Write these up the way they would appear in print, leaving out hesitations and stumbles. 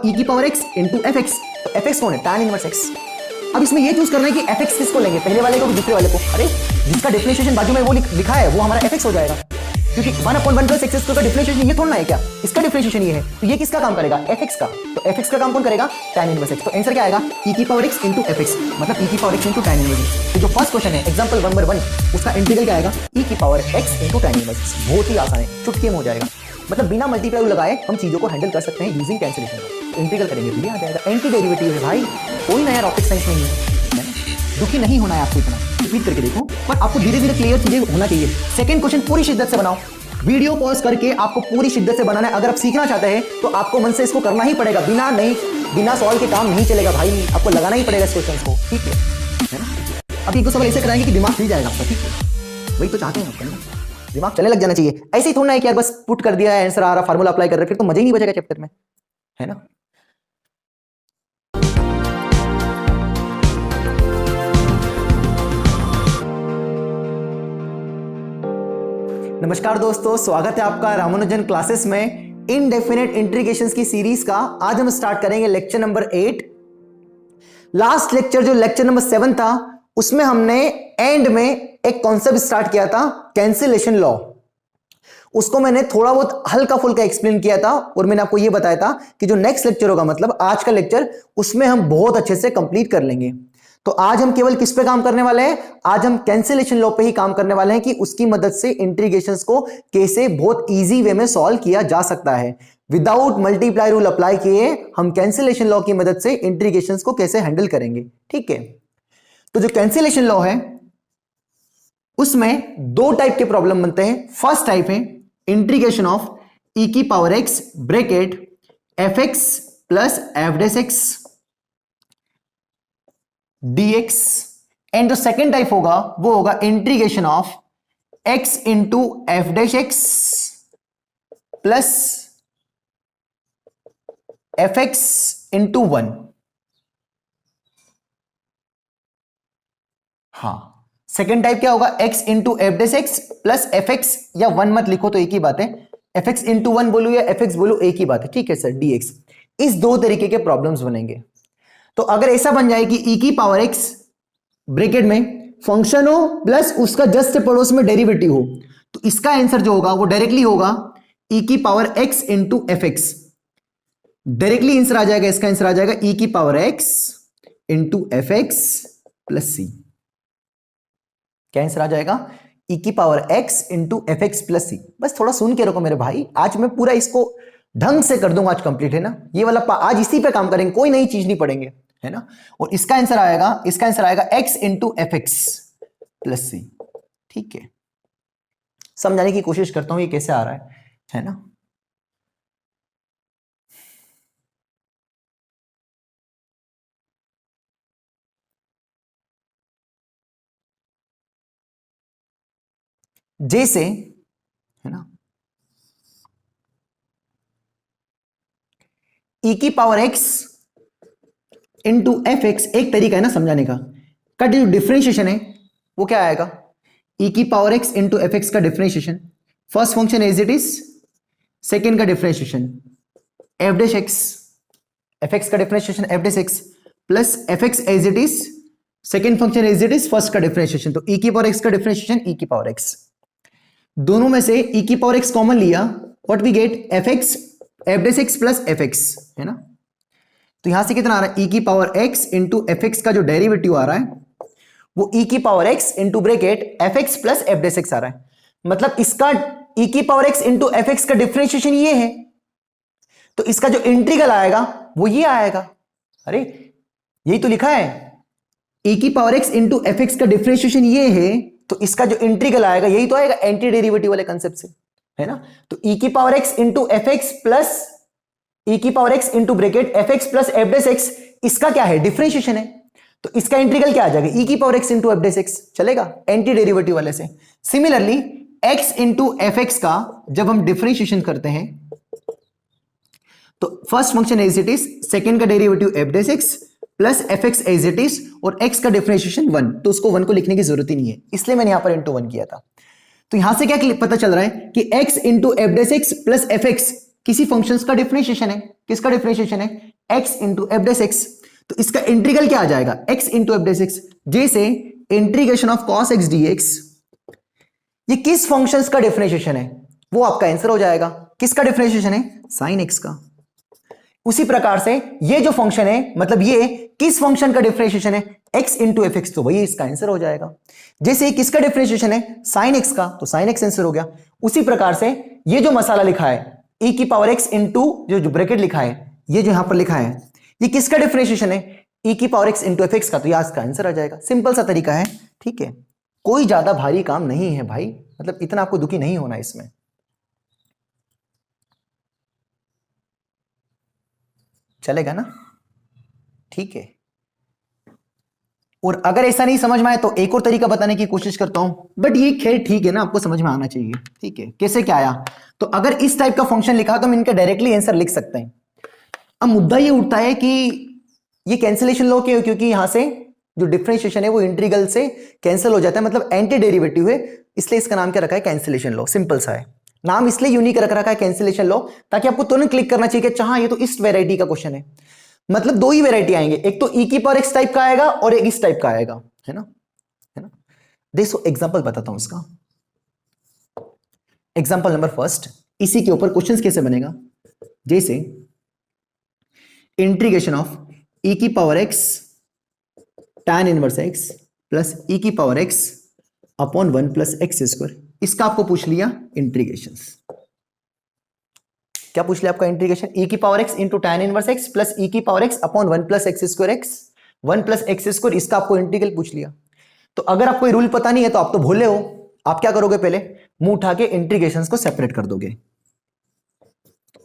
e की power x into F x, तो F x कौन है? tan inverse x। अब इसमें ये चूज करना है कि एफ एक्स किसको लेंगे, पहले वाले को कि दूसरे वाले को। अरे जिसका डिफरेंशिएशन बाजू में वो लिखा है वो हमारा एफ एक्स हो जाएगा, क्योंकि 1/1 प्लस एक्स स्क्वायर का डिफरेंशिएशन ये थोड़ा ना है क्या, इसका डिफरेंशिएशन ये है, तो ये किसका काम करेगा? एफ एक्स का। तो एफ एक्स का काम कौन करेगा? tan inverse x। तो आंसर क्या आएगा? e की power x into F x, मतलब e की power x into tan inverse x। तो जो फर्स्ट क्वेश्चन है एग्जांपल 1/1 उसका इंटीग्रल क्या आएगा? e की power x into tan inverse x। बहुत ही आसान है, चुटकी में हो जाएगा, मतलब बिना मल्टीप्लाई लगाए हम चीजों को हैंडल कर सकते हैं यूजिंग कैंसिलेशन। इंटीग्रल करेंगे तो ये आ जाएगा। एंटी डेरिवेटिव है भाई, कोई नया रॉकेट साइंस नहीं है, दुखी नहीं होना है आपको, इतना रिपीट करके देखो, पर आपको धीरे धीरे क्लियर चीजें होना चाहिए। सेकंड क्वेश्चन पूरी शिद्दत से बनाओ, वीडियो पॉज करके आपको पूरी शिद्दत से बनाना है। अगर आप सीखना चाहते हैं तो आपको मन से इसको करना ही पड़ेगा, बिना सॉल्व के काम नहीं चलेगा भाई, आपको लगाना ही पड़ेगा इस क्वेश्चन को, ठीक है ना। अब एक दो सवाल ऐसे कराएंगे कि दिमाग हिल जाएगा आपका, ठीक है, वही तो चाहते हैं आपका, दिमाग चलने लग जाना चाहिए। ऐसे ही थोड़ा है कि यार बस पुट कर दिया है, आंसर आ रहा, फार्मूला अप्लाई कर रहे, फिर तो मजा ही नहीं बचेगा चैप्टर में, है ना। नमस्कार दोस्तों, स्वागत है आपका रामानुजन क्लासेस में इनडेफिनेट इंटीग्रेशंस की सीरीज का। आज हम स्टार्ट करेंगे लेक्चर नंबर 8। लास्ट लेक्चर जो लेक्चर नंबर 7 था उसमें हमने एंड में एक कॉन्सेप्ट स्टार्ट किया था, कैंसिलेशन लॉ। उसको मैंने थोड़ा बहुत हल्का फुल्का एक्सप्लेन किया था और मैंने आपको यह बताया था कि जो नेक्स्ट लेक्चर होगा, मतलब आज का लेक्चर, उसमें हम बहुत अच्छे से कंप्लीट कर लेंगे। तो आज हम केवल किस पे काम करने वाले हैं? आज हम कैंसिलेशन लॉ पे ही काम करने वाले हैं कि उसकी मदद से इंटीग्रेशंस को कैसे बहुत इजी वे में सॉल्व किया जा सकता है। विदाउट मल्टीप्लाई रूल अप्लाई किए हम कैंसिलेशन लॉ की मदद से इंटीग्रेशंस को कैसे हैंडल करेंगे, ठीक है। तो जो कैंसिलेशन लॉ है उसमें दो टाइप के प्रॉब्लम बनते हैं। फर्स्ट टाइप है इंटीग्रेशन ऑफ e की power x bracket F X plus F dash x dx, and जो सेकेंड टाइप होगा वो होगा integration of x into F dash X plus F X into 1। हाँ, सेकेंड टाइप क्या होगा? x into F dash X plus F x, या 1 मत लिखो तो एक ही बात है, एफ एक्स इंटू 1 बोलू या एफ एक्स बोलू एक ही बात है, ठीक है सर, dx। इस दो तरीके के प्रॉब्लम्स बनेंगे। तो अगर ऐसा बन जाए कि e की पावर x ब्रैकेट में फंक्शन हो प्लस उसका जस्ट पड़ोस में डेरिवेटिव हो, तो इसका आंसर जो होगा वो डायरेक्टली होगा e की power x into F X. Directly answer आ जाएगा, इसका आंसर आ जाएगा e की power x into F X plus C. क्या आंसर आ जाएगा? e की power x into F X plus C. बस थोड़ा सुन के रखो मेरे भाई, आज मैं पूरा इसको ढंग से कर दूंगा आज कंप्लीट, है ना। ये वाला आज इसी पे काम करेंगे, कोई नई चीज नहीं पढ़ेंगे, है ना। और इसका आंसर आएगा x into F X plus C, ठीक है। समझाने की कोशिश करता हूं ये कैसे आ रहा है ना। जैसे, है ना, e की power x into F x एक तरीका है ना समझाने का जो डिफरेंशिएशन है वो क्या आएगा? e की power x into F X का differentiation, first function as it is, second का differentiation F dash X, F X का differentiation F dash X plus F X as it is, second function as it is, first का differentiation. तो e की power x का differentiation e की power x, दोनों में से e की पावर x कॉमन लिया, what we get? F X F dash X plus F x, है ना। तो यहां से कितना आ रहा है? e की power x into F X का जो डेरिवेटिव आ रहा है वो e की power x into bracket F X plus F dash X आ रहा है। मतलब इसका e की power x into F X का डिफरेंशिएशन ये है, तो इसका जो इंटीग्रल आएगा वो ये आएगा। अरे यही तो लिखा है, e की power x into F X का डिफरेंशिएशन ये है, तो इसका जो इंटीग्रल आएगा यही तो आएगा, एंटी डेरिवेटिव वाले कंसेप्ट से, है ना। तो e की power x into F X plus e की power x into bracket F X plus F dash x, इसका क्या है? डिफरेंशिएशन है, तो इसका इंटीग्रल क्या आ जाएगा? e की power x into F dash X, चलेगा एंटी डेरिवेटिव वाले से। Similarly x into F X का जब हम डिफरेंशिएशन करते हैं तो first function as it is, second का derivative F dash X plus F X as it is, और x का डिफरेंशिएशन 1, तो उसको 1 को लिखने की जरूरत ही नहीं है, इसलिए मैंने यहां पर इंटू 1 किया था। तो यहां से क्या पता चल रहा है कि x into F dash X plus F x किसी फंक्शंस का डिफरेंशिएशन है। किसका डिफरेंशिएशन है? x into F dash x, तो इसका इंटीग्रल क्या आ जाएगा, x into F dash x, जैसे integration of cos x dx, ये किस फंक्शंस का डिफरेंशिएशन है, वो आपका आंसर हो जाएगा। किसका डिफरेंशिएशन है, sin x का। उसी प्रकार से ये जो फंक्शन है, मतलब ये किस फंक्शन का डिफरेंशिएशन है, x इंटू एफ एक्स, तो वही इसका आंसर हो जाएगा। जैसे ये किसका डिफरेंशिएशन है, sin x का, तो sin x आंसर हो गया। उसी प्रकार से ये जो मसाला लिखा है e की पावर x इंटू जो ब्रैकेट लिखा है, ये जो यहां पर लिखा है, ये किसका डिफरेंशिएशन है, e की power x into F X का, तो यह इसका आंसर आ जाएगा। सिंपल सा तरीका है, ठीक है, कोई ज्यादा भारी काम नहीं है भाई, मतलब इतना आपको दुखी नहीं होना इसमें। चलेगा ना, ठीक है। और अगर ऐसा नहीं समझ में आए तो एक और तरीका बताने की कोशिश करता हूं, बट ये खैर ठीक है ना, आपको समझ में आना चाहिए, ठीक है। कैसे क्या आया, तो अगर इस टाइप का फंक्शन लिखा तो हम इनका डायरेक्टली आंसर लिख सकते हैं। अब मुद्दा ये उठता है कि ये कैंसिलेशन लॉ क्यों, क्योंकि यहां से जो डिफरेंशिएशन है वो इंटीग्रल से कैंसिल हो जाता है, मतलब एंटी डेरिवेटिव है, इसलिए इसका नाम क्या रखा है, कैंसिलेशन लॉ। सिंपल सा है, नाम इसलिए यूनिक रख रखा है कैंसिलेशन लॉ, ताकि आपको तुरंत क्लिक करना चाहिए कि अच्छा ये तो इस वेराइटी का क्वेश्चन है। मतलब दो ही वेराइटी आएंगे, एक तो ई की पावर एक्स टाइप का आएगा और एक इस टाइप का आएगा, है ना, है ना। देखो एग्जांपल बताता हूं इसका। एग्जांपल नंबर फर्स्ट, इसी के ऊपर क्वेश्चंस कैसे बनेगा, जैसे इंटीग्रेशन ऑफ ई की power X tan inverse X plus E की power X upon 1 plus x square, इसका आपको पूछ लिया इंटीग्रेशन। क्या पूछ लिया आपका इंटीग्रेशन, ई की power X into tan inverse X plus E की power X upon 1 plus x square X, 1 plus x square, इसका आपको इंटीग्रल पूछ लिया। तो अगर आपको ये रूल पता नहीं है तो आप तो भूले हो, आप क्या करोगे, पहले मुंह उठा के इंटीग्रेशंस को सेपरेट कर दोगे।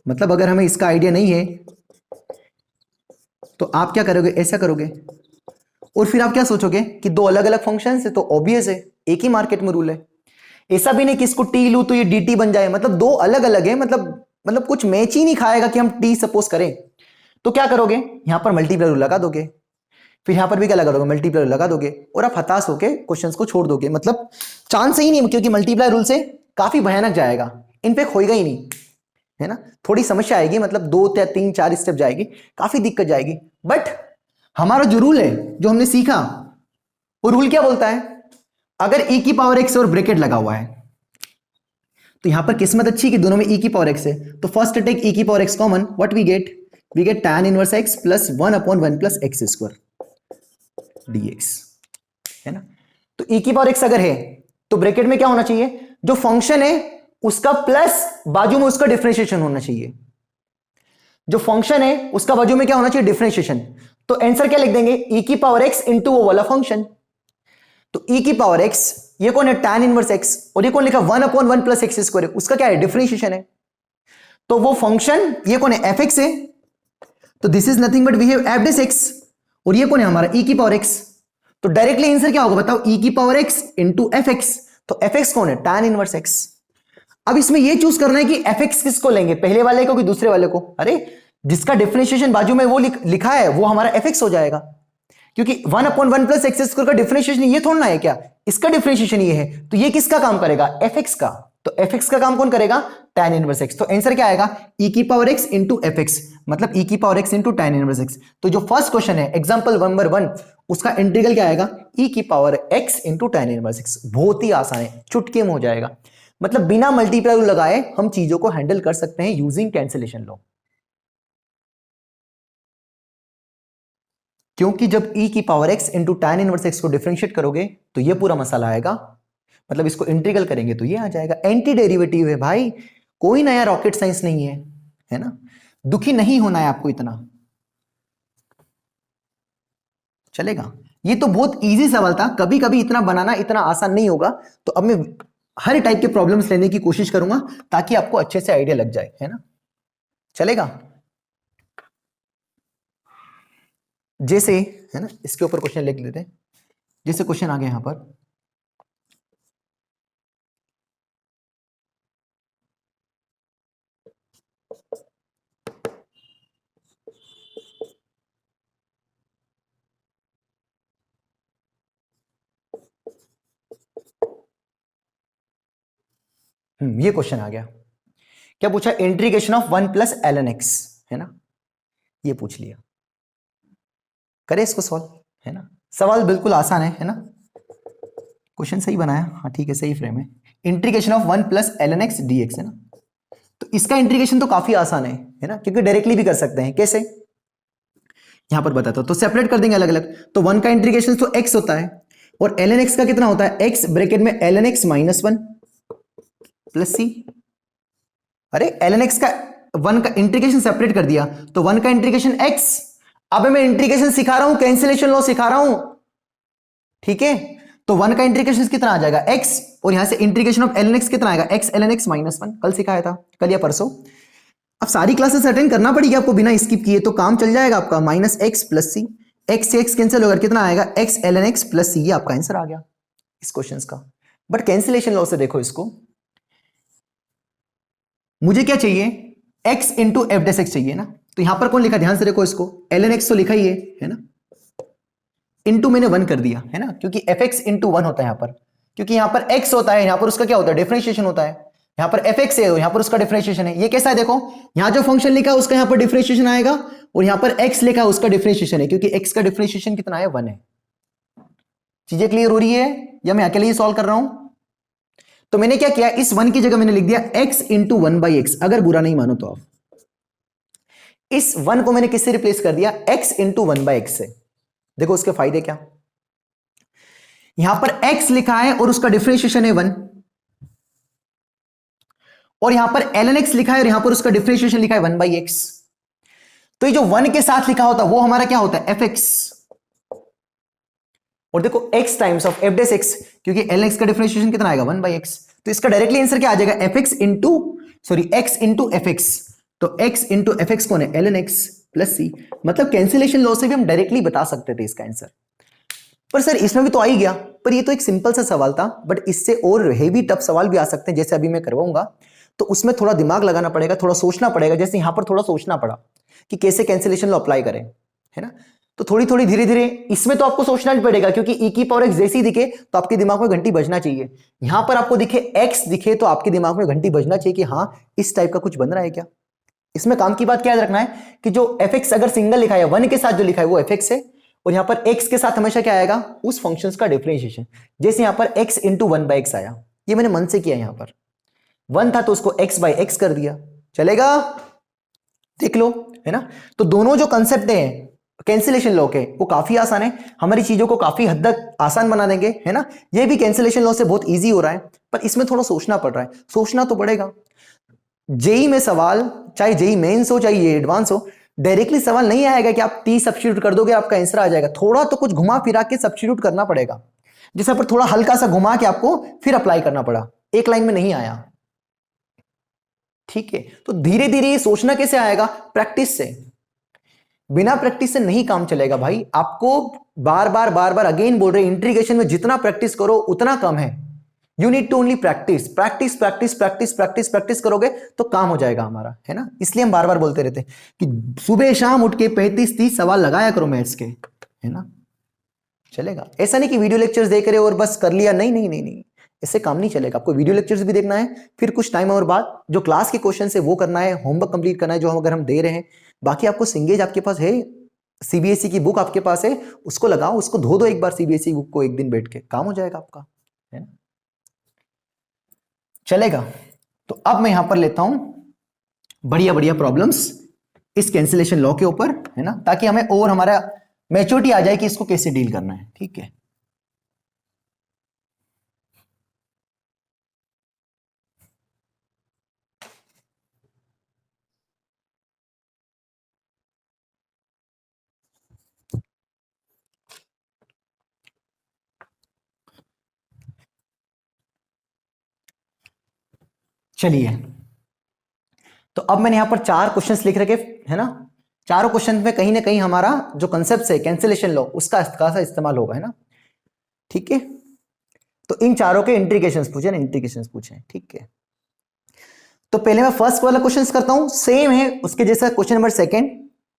मतलब अगर हमें इसका आइडिया नहीं है तो आप क्या करोगे, ऐसा करोगे, और फिर आप क्या सोचोगे कि दो अलग अलग फंक्शंस है तो ऑब्वियस है एक ही मार्केट में रूल है। ऐसा भी नहीं कि इसको टी लू तो ये dt बन जाए, मतलब दो अलग अलग है, मतलब कुछ मैच ही नहीं खाएगा कि हम टी सपोज करें। तो क्या करोगे, यहां पर मल्टीप्लाई रूल लगा दोगे, फिर यहां पर भी क्या लगा दोगे, मल्टीप्लाई रूल लगा दोगे, और आप हताश होके क्वेश्चंस को छोड़ दोगे। मतलब चांस ही नहीं, क्योंकि मल्टीप्लाई रूल से काफी भयानक जाएगा, इनफेक्ट होएगा ही नहीं, है ना। थोड़ी समस्या आएगी, मतलब 2 या 3 4 स्टेप जाएगी, काफी दिक्कत जाएगी। बट हमारा जो रूल है, जो हमने सीखा, वो रूल क्या बोलता है, अगर e की पावर x और ब्रैकेट लगा हुआ है तो यहां पर किस्मत अच्छी कि दोनों में e की पावर x है, तो फर्स्ट टेक e की power x common, what we get tan inverse x plus 1 upon 1 plus x square dx, है ना। तो e की पावर x अगर है तो ब्रैकेट में क्या होना चाहिए, जो फंक्शन है उसका प्लस बाजू में उसका डिफरेंशिएशन होना चाहिए। जो फंक्शन है उसका बाजू में क्या होना चाहिए, डिफरेंशिएशन। तो आंसर क्या लिख देंगे, e की पावर x इंटू वो वाला फंक्शन। तो e की पावर x, ये कौन है, tan इनवर्स x, और ये कौन लिखा 1 अपॉन 1 प्लस एक्स स्क्वायर, उसका क्या है, डिफरेंशिएशन है। तो वो फंक्शन ये कौन है, fx है, तो this is nothing but we have f dash x, और ये कौन है हमारा e की पावर x। तो डायरेक्टली आंसर क्या होगा बताओ, e की पावर x इंटू fx, तो fx कौन है, tan इनवर्स x। अब इसमें ये चूज करना है कि fx किसको लेंगे, पहले वाले को कि दूसरे वाले को। अरे जिसका डिफरेंशिएशन बाजू में वो लिखा है वो हमारा fx हो जाएगा, क्योंकि 1 अपॉन 1 प्लस एक्स स्क्वायर का डिफरेंशिएशन ये थोड़ा ना है क्या, इसका डिफरेंशिएशन ये है, तो ये किसका काम करेगा, fx का। तो fx का काम कौन करेगा, tan इनवर्स x। तो आंसर क्या आएगा, e की पावर x इंटू fx, मतलब e की power x into tan inverse x। तो जो फर्स्ट क्वेश्चन है एग्जांपल नंबर 1, उसका इंटीग्रल क्या आएगा, e की power x into tan inverse x। बहुत ही आसान है, चुटकी में हो जाएगा, मतलब बिना मल्टीप्लाई लगाए हम चीजों को हैंडल कर सकते हैं यूजिंग कैंसिलेशन लॉ। क्योंकि जब e की power x into tan inverse x को डिफरेंशिएट करोगे तो ये पूरा मसाला आएगा, मतलब इसको इंटीग्रल करेंगे तो ये आ जाएगा। एंटी डेरिवेटिव है भाई, कोई नया रॉकेट साइंस नहीं है ना। दुखी नहीं होना है आपको इतना, चलेगा। ये तो बहुत इजी सवाल था, कभी कभी इतना बनाना इतना आसान नहीं होगा। तो अब मैं हर टाइप के प्रॉब्लम्स लेने की कोशिश करूंगा ताकि आपको अच्छे से आइडिया लग जाए, है ना, चलेगा। जैसे, है ना, इसके ऊपर क्वेश्चन लिख लेते हैं। जैसे क्वेश्चन आ गया यहां पर, ये क्वेश्चन आ गया। क्या पूछा, integration of 1 plus ln x, है ना। ये पूछ लिया, करे इसको सॉल्व, है ना। सवाल बिल्कुल आसान है ना। क्वेश्चन सही बनाया, हाँ ठीक है, सही फ्रेम है। Integration of 1 plus ln x dx, है ना। तो इसका इंटीग्रेशन तो काफी आसान है ना, क्योंकि डायरेक्टली भी कर सकते हैं। कैसे, यहां पर बताता हूं। तो सेपरेट कर देंगे अलग अलग। तो 1 का इंटीग्रेशन तो x होता है, और ln x का कितना होता है, x ब्रैकेट में ln x minus 1 plus c। अरे ln x का 1 का इंटीग्रेशन सेपरेट कर दिया, तो 1 का इंटीग्रेशन x। अब मैं इंटीग्रेशन सिखा रहा हूं, कैंसिलेशन लॉ सिखा रहा हूं, ठीक है। तो 1 का इंटीग्रेशन कितना आ जाएगा, x, और यहां से इंटीग्रेशन ऑफ ln x कितना आएगा, x ln x माइनस 1। कल सिखाया था, कल या परसों। अब सारी क्लासेस अटेंड करना पड़ेगी आपको बिना स्किप किए, तो काम चल जाएगा आपका। माइनस x प्लस सी, x से x कैंसिल होकर कितना आएगा, x ln x प्लस सी। ये आपका आंसर आ गया इस क्वेश्चन का। बट कैंसिलेशन लॉ से देखो इसको, मुझे क्या चाहिए, x into F dash x चाहिए ना। तो यहां पर कौन लिखा, ध्यान से देखो इसको, ln x तो लिखा ही है ना, इंटू मैंने 1 कर दिया, है ना, क्योंकि एफ एक्स इंटू 1 होता है यहां पर, क्योंकि यहां पर x होता है, यहां पर उसका क्या होता है, डिफरेंशिएशन होता है। यहां पर एफ एक्स है, यहां पर उसका डिफरेंशिएशन है। ये कैसा है, देखो यहां जो फंक्शन लिखा है उसका यहां पर डिफरेंशिएशन आएगा, और यहां पर x लिखा है उसका डिफरेंशिएशन है, क्योंकि x का डिफरेंशिएशन कितना है, 1 है। चीजें क्लियर हो रही है, या मैं अकेले ही सॉल्व कर रहा हूं। तो मैंने क्या किया, इस 1 की जगह मैंने लिख दिया x इंटू 1 बाई एक्स। अगर बुरा नहीं मानो तो आप, इस 1 को मैंने किससे रिप्लेस कर दिया, x इंटू 1 बाई एक्स से। देखो उसके फायदे क्या, यहां पर x लिखा है और उसका डिफरेंशिएशन है 1, और यहां पर ln x लिखा है और यहां पर उसका डिफरेंशिएशन लिखा है 1 बाई एक्स। तो ये जो 1 के साथ लिखा होता है वो हमारा क्या होता है, एफ एक्स। और देखो x times of f dash x, क्योंकि ln x का डिफरेंशिएशन कितना आएगा, 1 बाई एक्स। तो इसका डायरेक्टली आंसर क्या आ जाएगा, F X into, sorry x into F x. तो x इंटू एफ एक्स कौन है, ln x प्लस सी। मतलब कैंसिलेशन लॉ से भी हम डायरेक्टली बता सकते थे इसका आंसर। पर सर इसमें भी तो आ ही गया, पर ये तो एक सिंपल सा सवाल था, बट इससे और हेवी टफ सवाल भी आ सकते हैं, जैसे अभी मैं करवाऊंगा। तो उसमें थोड़ा दिमाग लगाना पड़ेगा, थोड़ा सोचना पड़ेगा, जैसे यहां पर थोड़ा सोचना पड़ा कि कैसे कैंसिलेशन लॉ अप्लाई करें, है ना। तो थोड़ी थोड़ी धीरे धीरे इसमें तो आपको सोचना नहीं पड़ेगा, क्योंकि e की पावर x जैसी दिखे तो आपके दिमाग में घंटी बजना चाहिए। यहां पर आपको दिखे x दिखे तो आपके दिमाग में घंटी बजना चाहिए कि हाँ इस टाइप का कुछ बन रहा है क्या। इसमें काम की बात क्या याद रखना है कि जो एफ एक्स अगर सिंगल लिखा है, 1 के साथ जो लिखा है वो एफ एक्स है, और यहां पर x के साथ हमेशा क्या आएगा, उस फंक्शन का डिफरेंशिएशन। जैसे यहां पर x इंटू 1 बाई एक्स आया, ये मैंने मन से किया, यहां पर 1 था तो उसको x बाई एक्स कर दिया, चलेगा, देख लो, है ना। तो दोनों जो कंसेप्ट हैं कैंसिलेशन लॉ के वो काफी आसान है, हमारी चीजों को काफी हद तक आसान बना देंगे, है ना। ये भी कैंसिलेशन लॉ से बहुत इजी हो रहा है, पर इसमें थोड़ा सोचना पड़ रहा है, सोचना तो पड़ेगा। जेई में सवाल, चाहे जेई मेंस हो चाहे ये एडवांस हो, डायरेक्टली सवाल नहीं आएगा कि आप टी सब्स्टिट्यूट कर दोगे आपका आंसर आ जाएगा। थोड़ा तो कुछ घुमा फिरा के सब्स्टिट्यूट करना पड़ेगा, जैसे पर थोड़ा हल्का सा घुमा के आपको फिर अप्लाई करना पड़ा, एक लाइन में नहीं आया, ठीक है। तो धीरे धीरे सोचना कैसे आएगा, प्रैक्टिस से। बिना प्रैक्टिस से नहीं काम चलेगा भाई। आपको बार बार अगेन बोल रहे, इंटीग्रेशन में जितना प्रैक्टिस करो उतना कम है। You need to only practice practice practice practice practice practice करोगे तो काम हो जाएगा हमारा, है ना। इसलिए हम बार बार बोलते रहते हैं कि सुबह शाम उठ के 35-30 सवाल लगाया करो मैथ्स के, है ना, चलेगा। ऐसा नहीं कि वीडियो लेक्चर्स देख रहे हो और बस कर लिया, नहीं नहीं नहीं नहीं, इससे काम नहीं चलेगा। आपको वीडियो लेक्चर्स भी देखना है, फिर कुछ टाइम और बाद जो क्लास के क्वेश्चन है वो करना है, होमवर्क कंप्लीट करना है जो अगर हम दे रहे हैं। बाकी आपको सिंगेज आपके पास है, सीबीएसई की बुक आपके पास है, उसको लगाओ, उसको धो दो एक बार सीबीएसई बुक को, एक दिन बैठ के काम हो जाएगा आपका, है ना, चलेगा। तो अब मैं यहां पर लेता हूं बढ़िया बढ़िया प्रॉब्लम्स इस कैंसिलेशन लॉ के ऊपर, है ना, ताकि हमें और हमारा मैच्योरिटी आ जाए कि इसको कैसे डील करना है, ठीक है। चलिए, तो अब मैंने यहां पर 4 क्वेश्चंस लिख रखे, है ना। चारों क्वेश्चन में कहीं ना कहीं हमारा जो कंसेप्ट है कैंसिलेशन लॉ उसका खासा इस्तेमाल होगा, है ना, ठीक है। तो इन चारों के इंटीग्रेशंस पूछे ना, इंटीग्रेशंस पूछे, ठीक है। तो पहले मैं फर्स्ट वाला क्वेश्चन करता हूं, सेम है उसके जैसा क्वेश्चन नंबर 2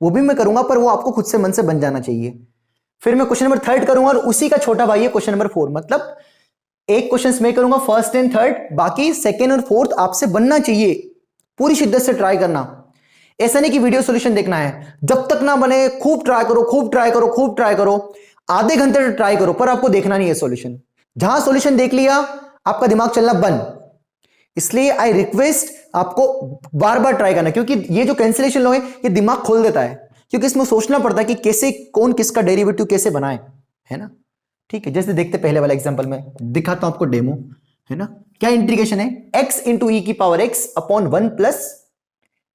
वो भी मैं करूंगा, पर वो आपको खुद से मन से बन जाना चाहिए। फिर मैं क्वेश्चन नंबर 3 करूंगा और उसी का छोटा भाई है क्वेश्चन नंबर 4। मतलब एक क्वेश्चन मैं करूंगा फर्स्ट एंड थर्ड, बाकी सेकेंड और फोर्थ आपसे बनना चाहिए, पूरी शिद्दत से ट्राई करना। ऐसा नहीं कि वीडियो सॉल्यूशन देखना है, जब तक ना बने खूब ट्राई करो, खूब ट्राई करो, खूब ट्राई करो, आधे घंटे ट्राई करो, पर आपको देखना नहीं है सॉल्यूशन। जहां सॉल्यूशन देख लिया आपका दिमाग चलना बंद। इसलिए आई रिक्वेस्ट आपको बार बार ट्राई करना, क्योंकि ये जो कैंसिलेशन लॉ है ये दिमाग खोल देता है, क्योंकि इसमें सोचना पड़ता है कि कैसे कौन किसका डेरिवेटिव कैसे बनाए, है ना। ठीक है, जैसे देखते पहले वाला एग्जांपल में दिखाता हूं आपको डेमो, है ना। क्या इंटीग्रेशन है, x इंटू ई की power x upon 1 plus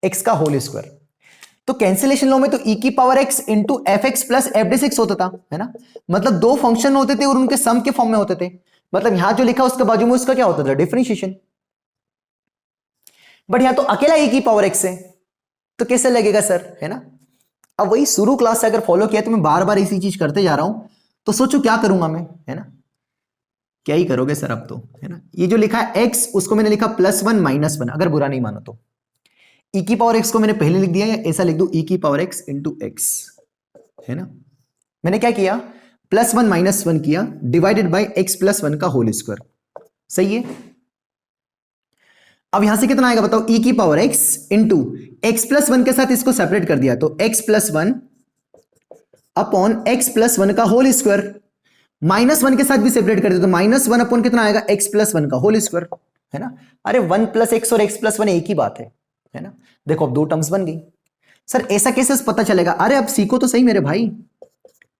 x का होल स्क्वायर। तो कैंसिलेशन लॉ में तो e की power x into F X plus F D six होता था, है ना। मतलब दो फंक्शन होते थे और उनके सम के फॉर्म में होते थे। मतलब यहां जो लिखा उसके बाजू में उसका क्या होता था, डिफरेंशिएशन। बट यहां तो अकेला e की पावर x है, तो कैसे लगेगा सर, है ना। अब वही शुरू क्लास से अगर फॉलो किया तो मैं बार बार इसी चीज करते जा रहा हूं, तो सोचो क्या करूंगा मैं, है ना। क्या ही करोगे सर अब तो, है ना। ये जो लिखा है x उसको मैंने लिखा +1 -1, अगर बुरा नहीं मानो तो। e की पावर x को मैंने पहले लिख दिया, या ऐसा लिख दूं e की पावर x इंटू एक्स, है ना। मैंने क्या किया, +1 -1 किया डिवाइडेड बाई x +1 का होल स्क्वायर। सही है। अब यहां से कितना आएगा बताओ, e की पावर x इंटू एक्स +1 के साथ इसको सेपरेट कर दिया तो x +1 अपॉन x +1 का होल स्क्वायर। -1 के साथ भी सेपरेट कर दिया तो -1 अपॉन कितना आएगा, x +1 का होल स्क्वायर, है ना। अरे 1 + x और x +1 एक ही बात है ना। देखो अब दो टर्म्स बन गई। सर ऐसा कैसे पता चलेगा, अरे अब सीखो तो सही मेरे भाई।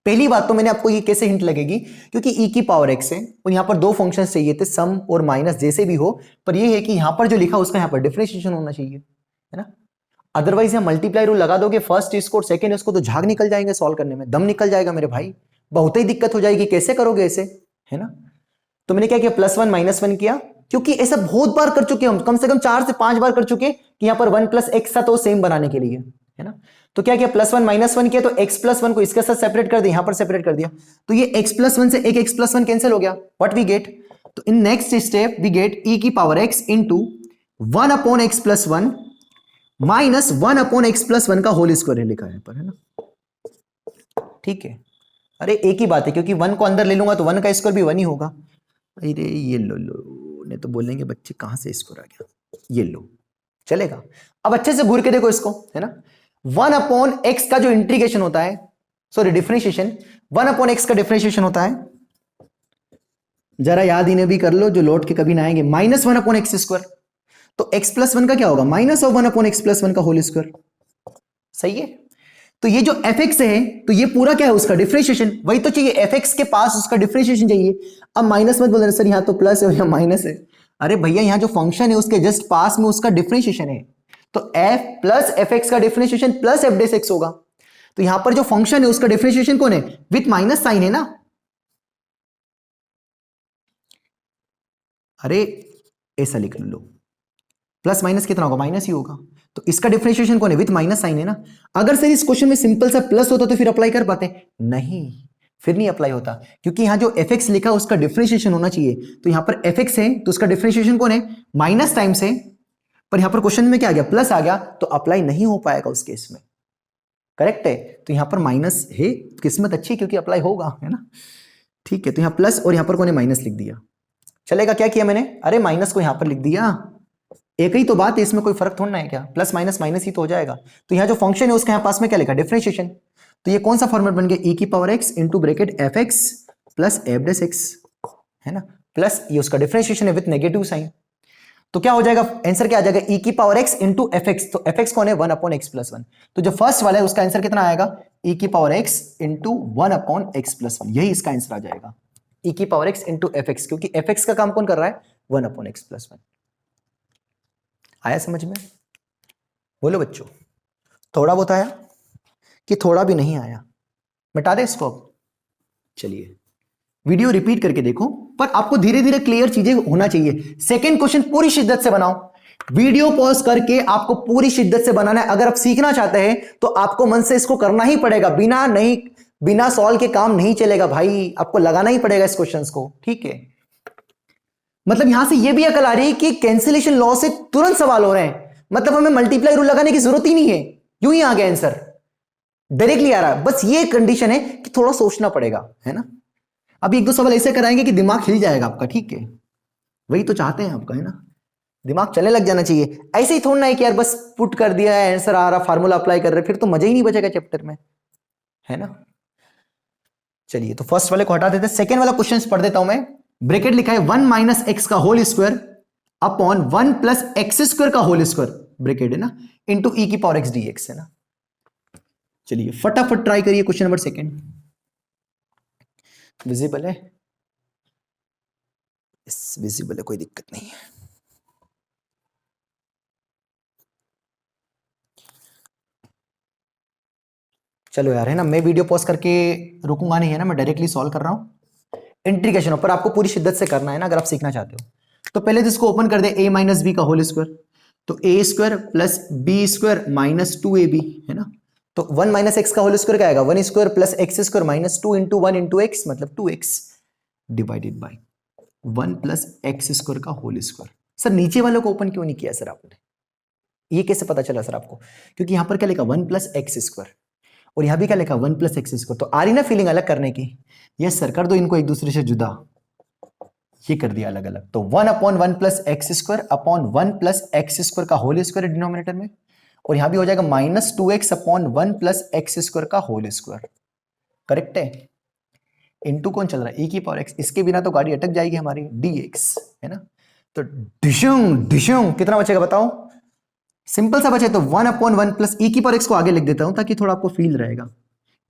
पहली बात तो मैंने आपको ये कैसे हिंट लगेगी, क्योंकि e की पावर x है और यहां पर दो फंक्शन चाहिए थे, सम और माइनस जैसे भी हो, पर ये है कि यहां पर जो लिखा उसका यहां पर डिफरेंशिएशन होना चाहिए, है ना। अदरवाइज यहां मल्टीप्लाई रूल लगा दोगे, फर्स्ट इसको और सेकंड इसको, तो झाग निकल जाएंगे सॉल्व करने में, दम निकल जाएगा मेरे भाई, बहुत ही दिक्कत हो जाएगी, कैसे करोगे ऐसे, है ना। तो मैंने क्या किया, +1 -1 किया, क्योंकि ऐसा बहुत बार कर चुके हम, कम से कम 4 से 5 बार कर चुके कि यहां पर 1 + x था तो सेम बनाने के लिए, है ना। तो क्या किया, +1 -1 किया तो x +1 को इसके साथ सेपरेट कर दिया, यहां पर सेपरेट कर दिया, तो ये x +1 से एक x +1 कैंसिल हो गया। व्हाट वी गेट, तो in next step we get e की power x into 1 upon x +1 minus 1 upon x +1 का होल स्क्वायर लिखा है पर, है ना। ठीक है, अरे एक ही बात है, क्योंकि 1 को अंदर ले लूंगा तो 1 का स्क्वायर भी 1 ही होगा। अरे ये लो नहीं तो बोलेंगे बच्चे कहां से स्क्वायर आ गया, ये लो चलेगा। अब अच्छे से घूर के देखो इसको, है ना। 1 अपॉन एक्स का जो इंटीग्रेशन होता है, सॉरी डिफरेंशिएशन, 1 अपॉन एक्स का डिफरेंशिएशन होता है, जरा याद इन्हें भी कर लो जो लौट के कभी ना आएंगे, -1 अपॉन एक्स स्क्वायर। तो x +1 का क्या होगा, -1 अपॉन x +1 का होल स्क्वायर। सही है। तो ये जो fx है तो ये पूरा क्या है, उसका डिफरेंशिएशन, वही तो चाहिए, fx के पास उसका डिफरेंशिएशन चाहिए। अब माइनस मत बोलना सर, यहां तो प्लस है और यहां माइनस है। अरे भैया यहां जो फंक्शन है उसके जस्ट पास में उसका डिफरेंशिएशन है, तो f प्लस fx का डिफरेंशिएशन प्लस f + x होगा। तो यहां पर जो फंक्शन है उसका डिफरेंशिएशन कौन है, विथ माइनस साइन है ना। अरे ऐसा लिख लो, प्लस माइनस कितना होगा, माइनस ही होगा। तो इसका डिफरेंशिएशन कौन है, विथ माइनस साइन है ना। अगर सर इस क्वेश्चन में सिंपल सा प्लस होता तो फिर अप्लाई कर पाते, नहीं फिर नहीं अप्लाई होता, क्योंकि यहां जो fx लिखा उसका डिफरेंशिएशन होना चाहिए। तो यहां पर fx है तो उसका डिफरेंशिएशन कौन है, माइनस टाइम्स है, पर यहां पर क्वेश्चन में क्या आ गया, प्लस आ गया, तो अप्लाई नहीं हो पाएगा उस केस में। करेक्ट है, तो यहां पर माइनस है, किस्मत अच्छी क्योंकि अप्लाई होगा, है ना। ठीक है, तो यहां प्लस और यहां पर कौन है, माइनस लिख दिया, चलेगा। क्या किया मैंने, अरे माइनस को यहां पर लिख दिया, एक ही तो बात है, इसमें कोई फर्क थोड़ा ना है, क्या प्लस माइनस माइनस ही तो हो जाएगा। तो यहाँ जो फंक्शन है उसके यहाँ पास में क्या लिखा, डिफरेंशिएशन। तो ये कौन सा फॉर्मेट बन गया, e की power x into bracket F X plus F + x, है ना, प्लस ये उसका डिफरेंशिएशन है विथ नेगेटिव साइन। तो क्या हो जाएगा, आंसर क्या आ जाएगा, e की power x into F x, तो एफ एक्स कौन है, 1 अपॉन x +1। तो जो फर्स्ट वाला है उसका आंसर कितना आएगा, e की power x into 1 upon x +1, यही इसका आंसर आ जाएगा, e की power x into F x, क्योंकि एफ एक्स का काम कौन कर रहा है, 1 अपॉन x +1। आया समझ में, बोलो बच्चों, थोड़ा बहुत आया कि थोड़ा भी नहीं आया, मिटा दे इसको अब। चलिए वीडियो रिपीट करके देखो, पर आपको धीरे धीरे क्लियर चीजें होना चाहिए। सेकंड क्वेश्चन पूरी शिद्दत से बनाओ, वीडियो पॉज करके आपको पूरी शिद्दत से बनाना है। अगर आप सीखना चाहते हैं तो आपको मन से इसको करना ही पड़ेगा, बिना सॉल्व के काम नहीं चलेगा भाई, आपको लगाना ही पड़ेगा इस क्वेश्चन को, ठीक है। मतलब यहां से यह भी अकल आ रही है कि कैंसिलेशन लॉ से तुरंत सवाल हो रहे हैं, मतलब हमें मल्टीप्लाई रूल लगाने की जरूरत ही नहीं है, यूं ही आ गया आंसर, डायरेक्टली आ रहा है। बस ये कंडीशन है कि थोड़ा सोचना पड़ेगा, है ना। अभी एक दो सवाल ऐसे कराएंगे कि दिमाग हिल जाएगा आपका, ठीक है, वही तो चाहते हैं आपका, है ना। दिमाग चलने लग जाना चाहिए। ऐसे ही थोड़ा ना है कि यार बस पुट कर दिया है, आंसर आ रहा, फार्मूला अप्लाई कर रहे, फिर तो मजा ही नहीं बचेगा चैप्टर में, है ना। चलिए तो फर्स्ट वाले को हटा देते हैं, सेकेंड वाला क्वेश्चन पढ़ देता हूं मैं। ब्रैकेट लिखा है 1 माइनस एक्स का whole square upon 1 plus x square का होल स्क्वायर, ब्रैकेट है ना, इंटू ई की पावर एक्स डी एक्स, है ना। चलिए फटाफट ट्राई करिए क्वेश्चन नंबर सेकेंड। विजिबल है, विजिबल है, कोई दिक्कत नहीं है। चलो यार, है ना, मैं वीडियो पॉज करके रुकूंगा नहीं, है ना, मैं डायरेक्टली सॉल्व कर रहा हूं इंटीग्रेशन पर, आपको पूरी शिद्दत से करना है ना अगर आप सीखना चाहते हो। तो पहले तो इसको ओपन कर दे, a माइनस बी का होल स्क्वायर, तो A square plus B square minus 2ab, है ना। तो 1 माइनस एक्स का होल स्क्वायर क्या आएगा, 1 square plus x square minus 2 into 1 into X, मतलब 2x divided by 1 plus x square का होल स्क्वायर। सर नीचे वालों को ओपन क्यों नहीं किया सर आपने, ये कैसे पता चला सर आपको, क्योंकि यहां पर क्या लिखा 1 प्लस एक्स स्क्वायर और यहां भी क्या लिखा 1 प्लस एक्स स्क्वायर, तो आ रही ना फीलिंग अलग करने की। यस सर, कर दो इनको एक दूसरे से जुदा, ये कर दिया अलग अलग। तो 1 upon 1 plus x square upon 1 plus x square का होल स्क्वायर डिनोमिनेटर में, और यहां भी हो जाएगा minus 2x upon 1 plus x square का होल स्क्वायर, करेक्ट है। इनटू कौन चल रहा है, e की पावर x, इसके बिना तो गाड़ी अटक जाएगी हमारी, dx, है ना। तो डिशुंग डिशुंग कितना बचेगा बताओ, सिंपल सा बचे, तो 1 अपॉन 1 प्लस ई की पावर x को आगे लिख देता हूं ताकि थोड़ा आपको फील रहेगा।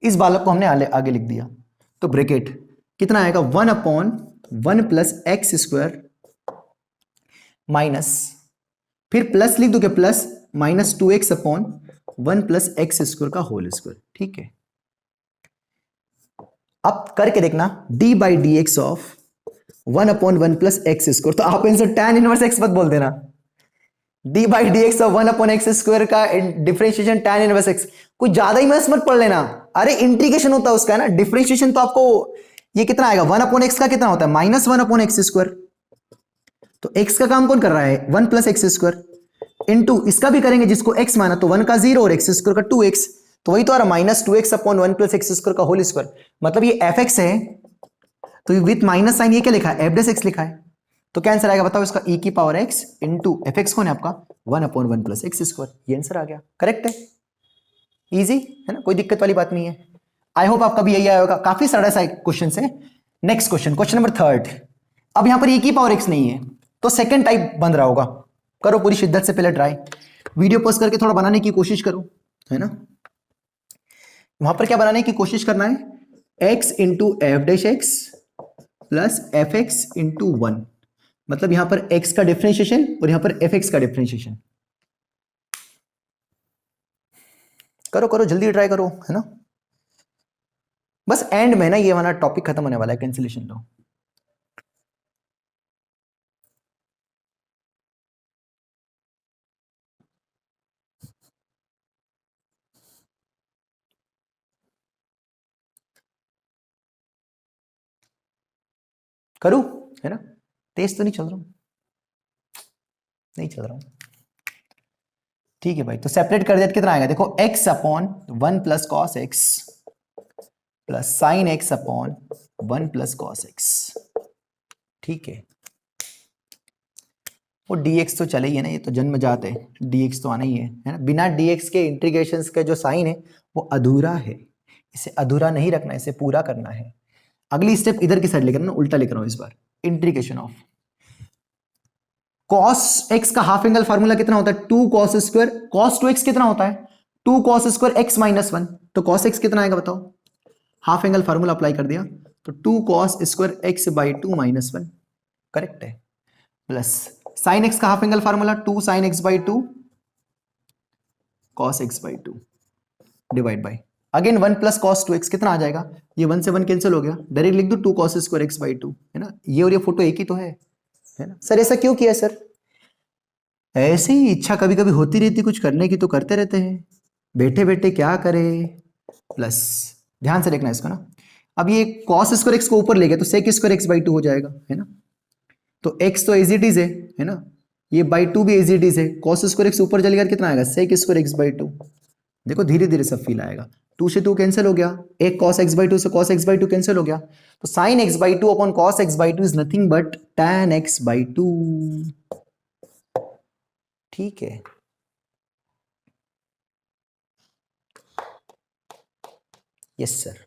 इस बालक को हमने आगे लिख दिया, तो ब्रैकेट कितना आएगा 1 upon 1 plus x square minus, फिर प्लस लिख दोगे, plus minus 2x upon 1 plus x square का होल स्क्वायर, ठीक है। अब करके देखना, d by d x of 1 upon 1 plus x square, तो आप इनसे tan इनवर्स x मत बोल देना, d by d x of 1 upon x square का डिफरेंशिएशन tan इनवर्स x, कुछ ज्यादा ही मत पढ़ लेना, अरे इंटीग्रेशन होता है उसका, है ना, डिफरेंशिएशन तो आपको ये कितना आएगा 1 अपॉन एक्स का कितना होता है माइनस 1 अपॉन एक्स स्क्वायर, तो x का काम कौन कर रहा है 1 प्लस एक्स स्क्वायर, इंटू इसका भी करेंगे जिसको x माना, तो 1 का 0 और एक्स स्क्वायर का 2x, तो वही तो आ रहा minus 2x upon 1 plus x square का होल स्क्वायर, मतलब ये fx है, तो विथ माइनस साइन ये क्या लिखा है f x लिखा है, तो क्या आंसर आएगा बताओ इसका, e की पावर x इंटू fx कौन है आपका 1 अपॉन 1 प्लस एक्स स्क्वायर, ये आंसर आ गया, करेक्ट है, इजी है ना, कोई दिक्कत वाली बात नहीं है। आई होप आपका भी यही आया होगा, काफी सारा सा क्वेश्चन है। Next question, question number third. अब यहां पर e की पावर x नहीं है, तो सेकंड टाइप बन रहा होगा, करो पूरी शिद्दत से पहले ट्राई, वीडियो पॉज करके थोड़ा बनाने की कोशिश करो, है ना। वहां पर क्या बनाने की कोशिश करना है, x into F dash X plus F X into 1, मतलब यहां पर x का डिफरेंशिएशन और यहां पर fx का डिफरेंशिएशन, करो करो जल्दी ट्राई करो, है ना। बस एंड में ना ये वाला टॉपिक खत्म होने वाला है, कैंसिलेशन लो। करूं, है ना, तेज तो नहीं चल रहा हूं, नहीं चल रहा हूं, ठीक है भाई। तो सेपरेट कर दिया तो कितना आएगा देखो, x upon 1 plus cos x plus sine x upon 1 plus cos x, ठीक है। वो dx तो चले ही है ना, ये तो जन्मजात है, dx तो आना ही है ना, बिना dx के इंटीग्रेशंस का जो साइन है वो अधूरा है, इसे अधूरा नहीं रखना, इसे पूरा करना है। अगली स्टेप इधर की साइड लेकर ना, उल्टा लेकर आओ इस बार, इंटीग्रेशन ऑफ cos x का हाफ एंगल फार्मूला कितना होता है 2 cos स्क्वायर, cos 2x कितना होता है 2 cos स्क्वायर x माइनस 1, तो cos x कितना आएगा बताओ, हाफ एंगल फार्मूला अप्लाई कर दिया, तो 2 cos square x by 2 minus 1, correct है, प्लस साइन x का half angle formula 2 sin x by 2 cos x by 2 divide by again 1 plus cos 2x कितना आ जाएगा, ये 1 से 1 कैंसिल हो गया, डायरेक्ट लिख दो 2 cos स्क्वायर x बाई 2, है ना, ये और ये फोटो एक ही तो है ना। सर ऐसा क्यों किया सर, ऐसे ही इच्छा कभी कभी होती रहती कुछ करने की, तो करते रहते हैं, बैठे बैठे क्या करें, प्लस ध्यान से देखना इसको ना, अब ये cos स्क्वायर x को ऊपर ले गया तो sec स्क्वायर x बाई 2 हो जाएगा, है ना, तो x तो एज इट इज है ना, ये बाई 2 भी एज इट इज है, cos स्क्वायर x ऊपर चलेगा कितना आएगा sec स्क्वायर x बाई 2, देखो धीरे धीरे सब फील आएगा, 2 से 2 कैंसिल हो गया, एक cos x बाई 2 से cos x बाई 2 कैंसिल हो गया, तो sin x by 2 upon cos x by 2 is nothing but tan x by 2, ठीक है, यस सर।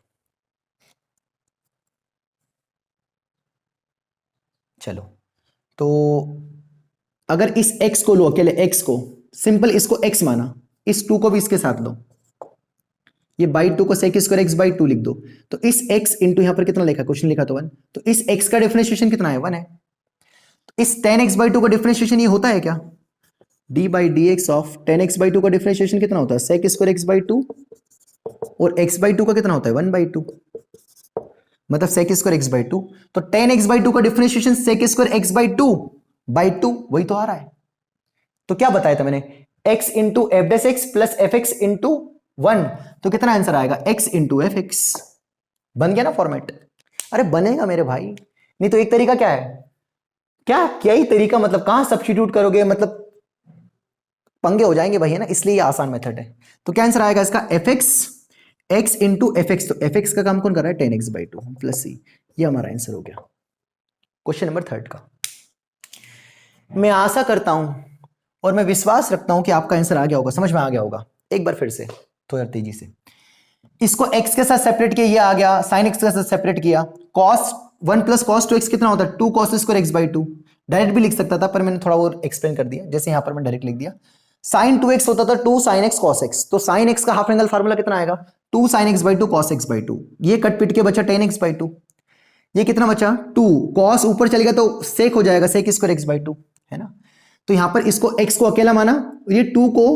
चलो, तो अगर इस x को लो, अकेले x को, सिंपल इसको x माना, इस 2 को भी इसके साथ लो, ये बाई 2 को सेक स्क्वायर x बाई 2 लिख दो, तो इस x इंटू यहां पर कितना लिखा, क्वेश्चन लिखा तो 1, तो इस x का डिफरेंशिएशन कितना है, 1 है। तो इस tan x बाई 2 का डिफरेंशिएशन ये होता है क्या, d by d x of ten x by 2 का डिफरेंशिएशन कितना होता है, सेक स्क्वायर x बाई 2, और x बाई 2 का कितना होता है, 1 बाई 2, मतलब सेक स्क्वायर x बाई 2, तो टेन एक्स बाई 2 का differentiation sec square x by 2 by 2, वही तो आ रहा है। तो क्या बताया था मैंने, x into F dash X plus F X into 1, तो कितना आंसर आएगा, x इंटू एफ एक्स। बन गया ना फॉर्मेट, अरे बनेगा मेरे भाई, नहीं तो एक तरीका क्या है, क्या ही तरीका, मतलब कहां सब्स्टिट्यूट करोगे, मतलब पंगे हो जाएंगे भाई, है ना, इसलिए ये आसान मेथड है। तो क्या आंसर आएगा इसका, F x x into F x, तो एफ एक्स का काम कौन कर रहा है, टेन एक्स बाई 2 प्लस सी, ये हमारा आंसर हो गया क्वेश्चन नंबर 3 का। मैं आशा करता हूं और मैं विश्वास रखता हूं कि आपका आंसर आ गया होगा, समझ में आ गया होगा। एक बार फिर से थोड़ा तेजी से, इसको x के साथ सेपरेट किया, ये आ गया, साइन x के साथ सेपरेट किया, cos 1 प्लस कॉस 2x कितना होता है, 2 cos square x by 2, direct भी लिख सकता था पर मैंने थोड़ा और एक्सप्लेन कर दिया, जैसे यहां पर मैं डायरेक्ट लिख दिया। साइन 2x होता था 2 sin x cos x, तो sin x का हाफ एंगल फार्मूला कितना आएगा, 2 sin x by 2 cos x by 2, ये कट पिट के बचा 10x बाई 2, ये कितना बचा 2, cos ऊपर चलेगा तो sec हो जाएगा, sec स्क्वायर x बाई 2, है ना। तो यहां पर इसको x को अकेला माना, ये 2 को,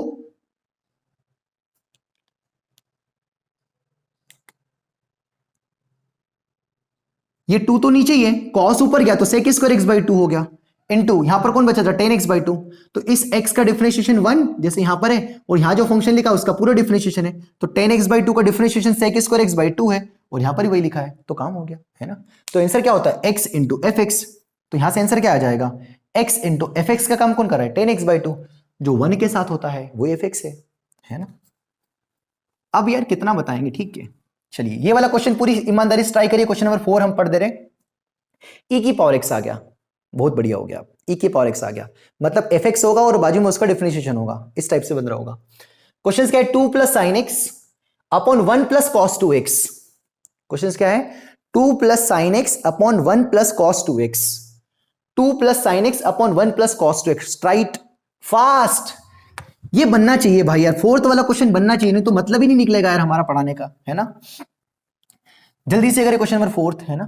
ये 2 तो नीचे ही है, cos ऊपर गया तो sec स्क्वायर x बाई 2 हो गया, इनटू यहां पर कौन बचा था, 10x बाई 2, तो इस x का डिफरेंशिएशन 1 जैसे यहां पर है, और यहां जो फंक्शन लिखा उसका पूरा डिफरेंशिएशन है, तो 10x बाई 2 का differentiation sec square x by 2 है, और यहां पर ही वही लिखा है, तो काम हो गया, है ना। तो आंसर क्या होता है, x इंटू एफ एक्स, तो यहां से आंसर क्या आ जाएगा, x इंटू एफ एक्स का काम कौन कर रहा है, 10x बाई 2, जो 1 के साथ होता है वो एफ एक्स है ना। अब यार कितना बताएंगे, ठीक है, चलिए ये वाला क्वेश्चन पूरी ईमानदारी से ट्राई करिए, क्वेश्चन नंबर 4 हम पढ़ दे रहे हैं। e की पावर x आ गया, बहुत बढ़िया हो गया, e की पावर x आ गया, मतलब एफ एक्स होगा और बाजू में उसका डिफरेंशिएशन होगा, इस टाइप से बन रहा होगा। क्वेश्चन क्या है, 2 plus sine x upon 1 plus cos 2x, question क्या है, 2 plus sine x upon 1 plus cos 2x, 2 plus sine x upon 1 plus cos 2x, right, fast, ये बनना चाहिए भाई यार, फोर्थ वाला क्वेश्चन बनना चाहिए, नहीं तो मतलब ही नहीं निकलेगा यार हमारा पढ़ाने का, है ना। जल्दी से करें क्वेश्चन नंबर 4, है ना,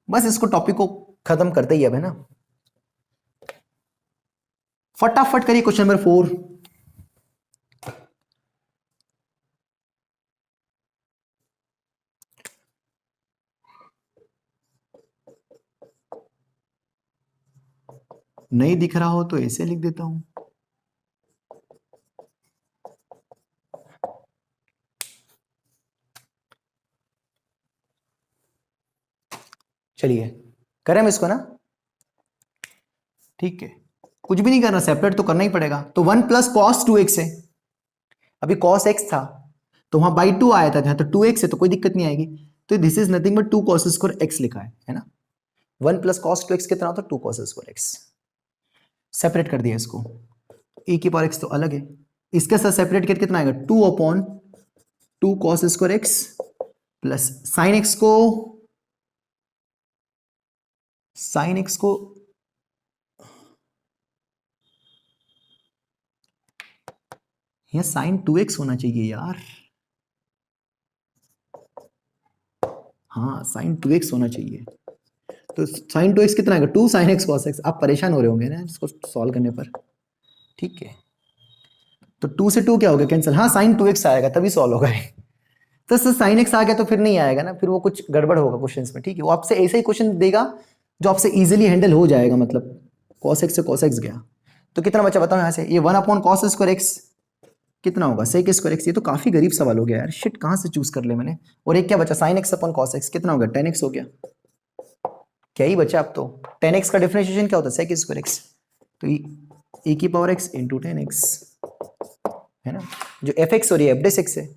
बस इसको टॉपिक को खत्म करते ही अब, है ना, फटाफट करिए क्वेश्चन नंबर 4। नहीं दिख रहा हो तो ऐसे लिख देता हूं, चलिए करें हम इसको ना, ठीक है, कुछ भी नहीं करना, सेपरेट तो करना ही पड़ेगा, तो 1 प्लस कॉस 2x है, अभी कॉस x था तो वहां बाई 2 आया था, जहां तो 2x है तो कोई दिक्कत नहीं आएगी, तो this is nothing but 2 cos square x लिखा है ना। 1 प्लस कॉस 2x कितना होता है, 2 कॉस स्क्वायर x, सेपरेट कर दिया इसको, e की पावर x तो अलग है, इसके साथ सेपरेट करके कितना आएगा, 2 upon 2 cos square x plus sign x को, साइन x को, यह साइन 2x होना चाहिए यार, हाँ साइन 2x होना चाहिए, तो साइन 2x कितना आएगा, 2 साइन x cos x, आप परेशान हो रहे होंगे ना इसको सॉल्व करने पर, ठीक है, तो 2 से 2 क्या हो गया, कैंसिल, हाँ साइन 2x आएगा तभी सॉल्व होगा तो सर साइन एक्स आ गया तो फिर नहीं आएगा ना, फिर वो कुछ गड़बड़ होगा क्वेश्चंस में, ठीक है, वो आपसे ऐसे ही क्वेश्चन देगा जो आपसे इजीली हैंडल हो जाएगा, मतलब cos x से cos x गया, तो कितना बचा बताओ यहाँ से, ये 1 अपॉन कॉस स्क्वायर x कितना होगा, सेक स्क्वायर x, ये तो काफी गरीब सवाल हो गया यार, शिट कहां से चूज कर ले मैंने, और एक क्या बचा, sine x upon cos x कितना होगा, 10x हो गया, क्या ही बचा अब तो, 10x का डिफरेंशिएशन क्या होता है, सेक स्क्वायर x, तो e की पावर x इंटू 10x, है ना, जो एफ एक्स और ये एफ डेस एक्स है,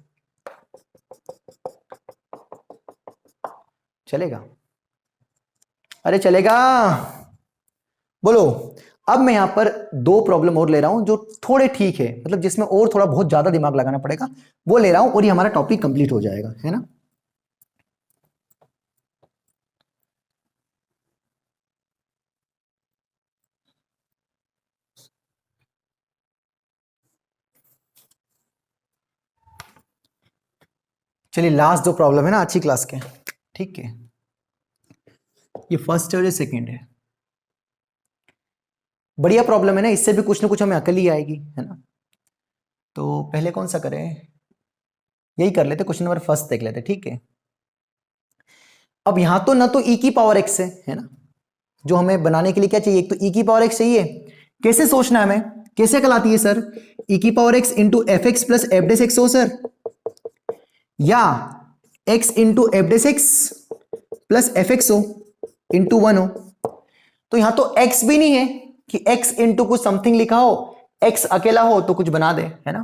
चलेगा, अरे चलेगा, बोलो, अब मैं यहां पर दो प्रॉब्लम और ले रहा हूं जो थोड़े ठीक है, मतलब जिसमें और थोड़ा बहुत ज्यादा दिमाग लगाना पड़ेगा, वो ले रहा हूं और ये हमारा टॉपिक कंप्लीट हो जाएगा, है ना। चलिए लास्ट दो प्रॉब्लम है ना अच्छी क्लास के, ठीक है। ये फर्स्ट है और ये सेकेंड है। बढ़िया प्रॉब्लम है ना, इससे भी कुछ ना कुछ हमें अकल ही आएगी, है ना। तो पहले कौन सा करें, यही कर लेते, क्वेश्चन नंबर फर्स्ट देख लेते, ठीक है। अब यहां तो ना तो e की पावर x है ना, जो हमें बनाने के लिए क्या चाहिए, एक तो e की पावर x चाहिए। कैसे सोचना है हमें, कैसे अकल आती है सर, e की power x into F X plus F dash X हो सर, या x into F dash X plus F X हो इंटू 1 हो। तो यहां तो x भी नहीं है कि x इंटू कुछ समथिंग लिखा हो, x अकेला हो तो कुछ बना दे, है ना।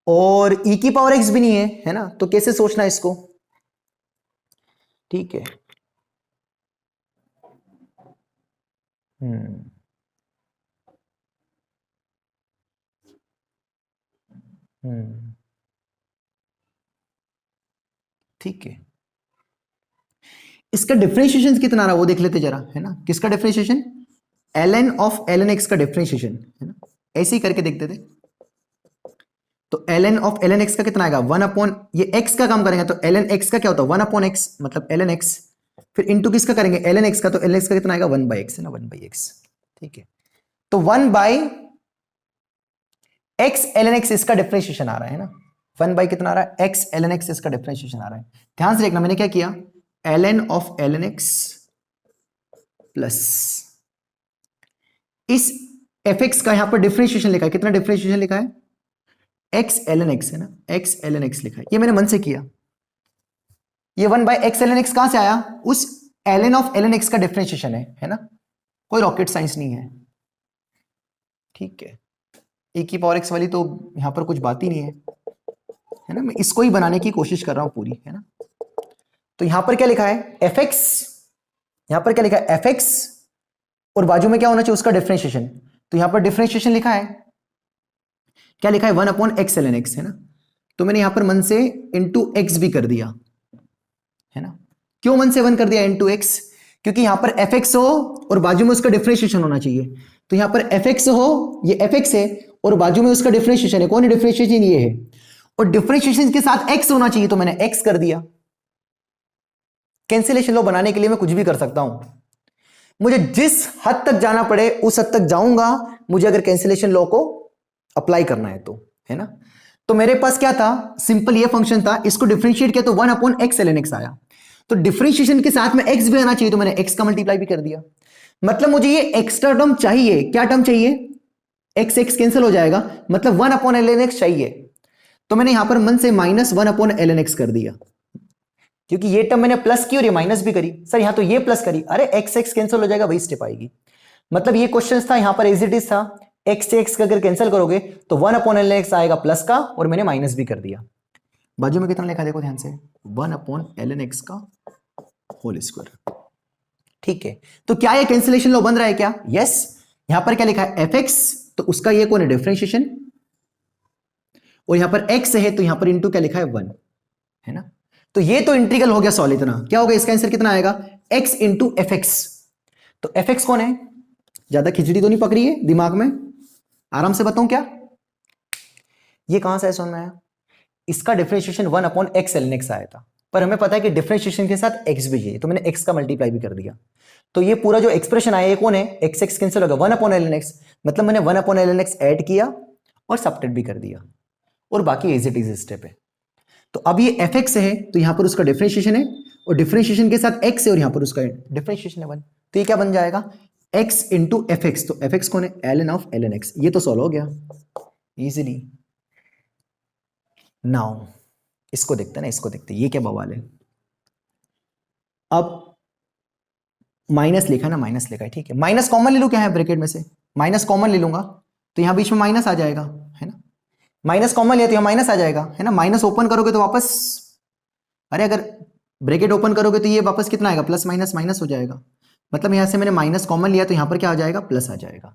और e की पावर x भी नहीं है ना, तो कैसे सोचना है इसको, ठीक है। हम्म हम्म ठीक है। इसका डिफरेंशिएशन कितना रहा वो देख लेते जरा, है ना। किसका differentiation, ln of ln x का डिफरेंशिएशन, है ना। ऐसे ही करके देखते थे। तो ln ऑफ ln x का कितना आएगा, 1 अपॉन, ये x का काम करेंगे तो ln x का क्या होता है 1 अपॉन x, मतलब ln x, फिर इंटू किसका करेंगे ln x का, तो ln x का कितना आएगा 1 बाई एक्स, है ना, 1 बाई एक्स, ठीक है। तो 1 बाई x ln x इसका डिफरेंशिएशन आ रहा है ना, 1 बाई कितना आ रहा है x ln x इसका डिफरेंशिएशन आ रहा है। ध्यान से देखना मैंने क्या किया, ln of ln x plus इस fx का यहां पर डिफरेंशिएशन लिखा है, कितना डिफरेंशिएशन लिखा है x ln x, है ना, x ln x लिखा है, ये मैंने मन से किया। ये 1 बाई एक्स ln x कहां से आया, उस ln ऑफ ln x का डिफरेंशिएशन है ना, कोई रॉकेट साइंस नहीं है, ठीक है। e की पावर x वाली तो यहां पर कुछ बात ही नहीं है ना, मैं इसको ही बनाने की कोशिश कर रहा हूं पूरी, है ना। तो यहां पर क्या लिखा है fx, यहां पर क्या लिखा है fx, और बाजू में क्या होना चाहिए उसका डिफरेंशिएशन, तो यहां पर डिफरेंशिएशन लिखा है, क्या लिखा है 1 अपॉन एक्स ln x, है ना। तो मैंने यहां पर मन से इंटू एक्स भी कर दिया, है ना। क्यों मन से 1 कर दिया इंटू एक्स, क्योंकि यहां पर fx हो और बाजू में उसका डिफरेंशिएशन होना चाहिए। तो यहां पर fx हो, ये fx है और बाजू में उसका डिफरेंशिएशन है, कौन है डिफरेंशिएशन, ये है, और डिफरेंशिएशन के साथ x होना चाहिए, तो मैंने x कर दिया। कैंसिलेशन लॉ बनाने के लिए मैं कुछ भी कर सकता हूं, मुझे जिस हद तक जाना पड़े उस हद तक जाऊंगा, मुझे अगर कैंसिलेशन लॉ को अप्लाई करना है तो, है ना। तो मेरे पास क्या था, सिंपल ये फंक्शन था, इसको डिफरेंशिएट किया तो 1 अपॉन एक्स ln x आया, तो डिफरेंशिएशन के साथ में x भी आना चाहिए, तो मैंने x का मल्टीप्लाई भी कर दिया। मतलब मुझे ये एक्स्ट्रा टर्म चाहिए, क्या टर्म चाहिए, x x कैंसिल हो जाएगा, मतलब 1 अपॉन ln x चाहिए। तो मैंने यहां पर मन से -1 अपॉन ln x कर दिया, क्योंकि ये टर्म मैंने प्लस की और ये माइनस भी करी, सर यहां तो ये प्लस करी, अरे एक्स एक्स कैंसिल हो जाएगा, वही स्टेप आएगी। मतलब ये क्वेश्चन था यहां पर एज इट इज था, एक्स से एक्स का अगर कैंसिल करोगे तो 1 अपॉन एल एक्स आएगा प्लस का, और मैंने माइनस भी कर दिया। बाजू में कितना लिखा देखो ध्यान से, 1 अपॉन एल एन एक्स का होल स्क्वायर, ठीक है। तो क्या ये कैंसिलेशन लॉ बन रहा है क्या, यस। यहां पर क्या लिखा है एफ एक्स, तो उसका ये कौन है डिफरेंशिएशन, और यहां पर एक्स है तो यहां पर इंटू क्या लिखा है 1, है ना। तो ये तो इंटीग्रल हो गया सॉल्व, इतना क्या होगा, इसका आंसर कितना आएगा x इंटू एफ एक्स। तो एफ एक्स कौन है, ज्यादा खिचड़ी तो नहीं पकड़ी है दिमाग में, आराम से बताऊं क्या, ये कहां से समझ में आया, इसका differentiation 1 upon x ln x आया था, पर हमें पता है कि डिफरेंशिएशन के साथ x भी चाहिए, तो मैंने x का मल्टीप्लाई भी कर दिया। तो ये पूरा जो एक्सप्रेशन आया ये कौन है, एक्स एक्स कैंसिल हो गया 1 अपॉन ln x, मतलब मैंने 1 अपॉन ln x ऐड किया और सबट्रैक्ट भी कर दिया, और बाकी एज इट इज स्टेप है। तो अब ये एफ एक्स है तो यहां पर उसका डिफरेंशिएशन है, और डिफरेंशिएशन के साथ x है और यहां पर उसका डिफरेंशिएशन है 1, तो ये क्या बन जाएगा x इंटू एफ एक्स, तो एफ एक्स कौन है ln ऑफ ln x, ये तो सॉल्व हो गया इजीली। नाउ इसको देखते हैं ना, इसको देखते हैं ये क्या बवाल है। अब माइनस लिखा ना, माइनस लिखा है, ठीक है, माइनस कॉमन ले लूं क्या है ब्रैकेट में से, माइनस कॉमन ले लूंगा तो यहां बीच में माइनस आ जाएगा, है ना, माइनस कॉमन लिया तो यहां माइनस आ जाएगा, है ना, माइनस ओपन करोगे तो वापस, अरे अगर ब्रैकेट ओपन करोगे तो ये वापस कितना आएगा, प्लस माइनस माइनस हो जाएगा, मतलब यहां से मैंने माइनस कॉमन लिया तो यहां पर क्या आ जाएगा, प्लस आ जाएगा।